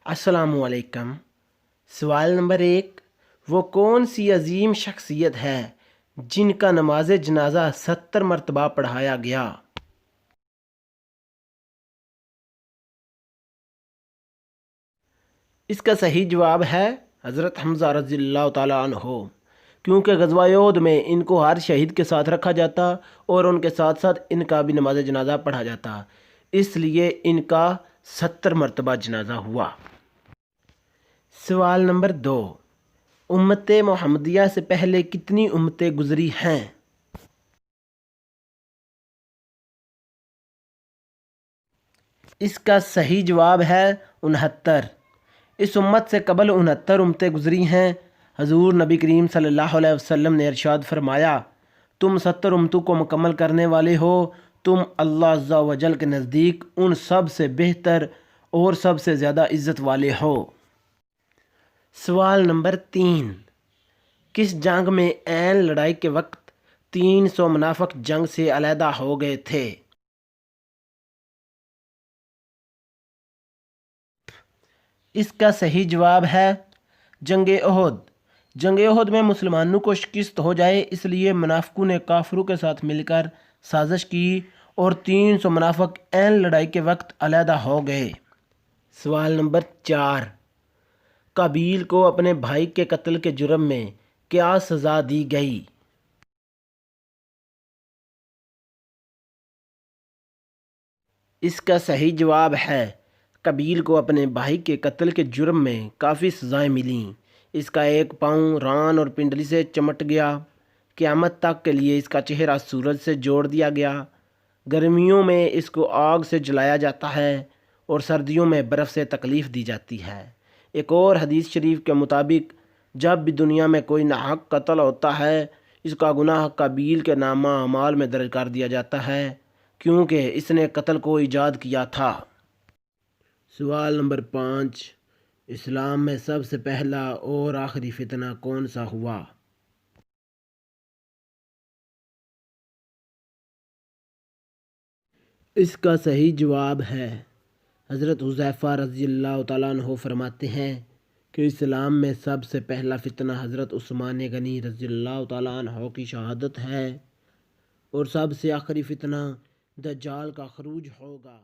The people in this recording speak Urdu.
السلام علیکم۔ سوال نمبر 1، وہ کون سی عظیم شخصیت ہے جن کا نماز جنازہ 70 مرتبہ پڑھایا گیا؟ اس کا صحیح جواب ہے حضرت حمزہ رضی اللہ تعالیٰ عنہ، کیونکہ غزوہ احد میں ان کو ہر شہید کے ساتھ رکھا جاتا اور ان کے ساتھ ساتھ ان کا بھی نماز جنازہ پڑھا جاتا، اس لیے ان کا 70 مرتبہ جنازہ ہوا۔ سوال نمبر 2، امت محمدیہ سے پہلے کتنی امتیں گزری ہیں؟ اس کا صحیح جواب ہے 69۔ اس امت سے قبل 69 امتیں گزری ہیں۔ حضور نبی کریم صلی اللہ علیہ وسلم نے ارشاد فرمایا، تم 70 امتوں کو مکمل کرنے والے ہو، تم اللہ عز و جل کے نزدیک ان سب سے بہتر اور سب سے زیادہ عزت والے ہو۔ سوال نمبر 3، کس جنگ میں عین لڑائی کے وقت 300 منافق جنگ سے علیحدہ ہو گئے تھے؟ اس کا صحیح جواب ہے جنگ احد۔ جنگ احد میں مسلمانوں کو شکست ہو جائے اس لیے منافقوں نے کافروں کے ساتھ مل کر سازش کی اور 300 منافق عین لڑائی کے وقت علیحدہ ہو گئے۔ سوال نمبر 4، قابیل کو اپنے بھائی کے قتل کے جرم میں کیا سزا دی گئی؟ اس کا صحیح جواب ہے قابیل کو اپنے بھائی کے قتل کے جرم میں کافی سزائیں ملیں۔ اس کا ایک پاؤں ران اور پنڈلی سے چمٹ گیا، قیامت تک کے لیے اس کا چہرہ سورج سے جوڑ دیا گیا، گرمیوں میں اس کو آگ سے جلایا جاتا ہے اور سردیوں میں برف سے تکلیف دی جاتی ہے۔ ایک اور حدیث شریف کے مطابق جب بھی دنیا میں کوئی ناحق قتل ہوتا ہے اس کا گناہ قابیل کے نامہ اعمال میں درج کر دیا جاتا ہے، کیونکہ اس نے قتل کو ایجاد کیا تھا۔ سوال نمبر 5، اسلام میں سب سے پہلا اور آخری فتنہ کون سا ہوا؟ اس کا صحیح جواب ہے حضرت حذیفہ رضی اللہ تعالیٰ عنہ فرماتے ہیں کہ اسلام میں سب سے پہلا فتنہ حضرت عثمان غنی رضی اللہ تعالیٰ عنہ کی شہادت ہے اور سب سے آخری فتنہ دجال کا خروج ہوگا۔